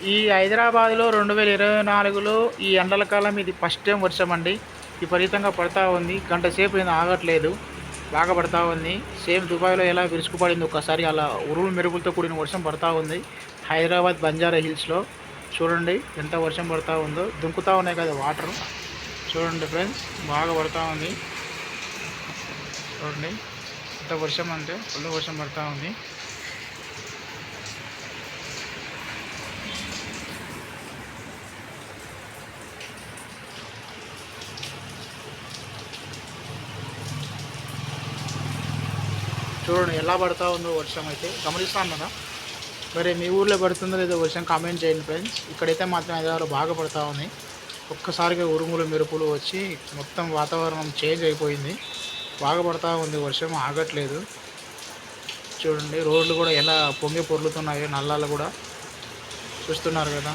ఈ హైదరాబాద్లో 2024లో ఈ ఎండల కాలం ఇది ఫస్ట్ టైం వర్షం అండి. విపరీతంగా పడతా ఉంది. గంట సేపు ఇది ఆగట్లేదు. బాగా పడతా ఉంది. సేమ్ దుబాయ్లో ఎలా విరుచుకుపడింది ఒక్కసారి అలా ఉరుములు మెరుపులతో కూడిన వర్షం పడతా ఉంది. హైదరాబాద్ బంజారా హిల్స్లో చూడండి ఎంత వర్షం పడతా ఉందో. దుంకుతా ఉన్నాయి కదా వాటర్. చూడండి ఫ్రెండ్స్, బాగా పడతా ఉంది. చూడండి ఎంత వర్షం అంటే ఫుల్ వర్షం పడతా ఉంది. చూడండి ఎలా పడతా ఉందో వర్షం అయితే గమనిస్తాను కదా. మరి మీ ఊర్లో పడుతుందో లేదో వర్షం కామెంట్ చేయండి ఫ్రెండ్స్. ఇక్కడైతే మాత్రం హైదరాబాద్లో బాగా పడతా ఉంది. ఒక్కసారిగా ఉరుములు మెరుపులు వచ్చి మొత్తం వాతావరణం చేంజ్ అయిపోయింది. బాగా పడతా ఉంది వర్షం, ఆగట్లేదు. చూడండి రోడ్లు కూడా ఎలా పొంగి పొర్లుతున్నాయో, నల్లాలు కూడా చూస్తున్నారు కదా.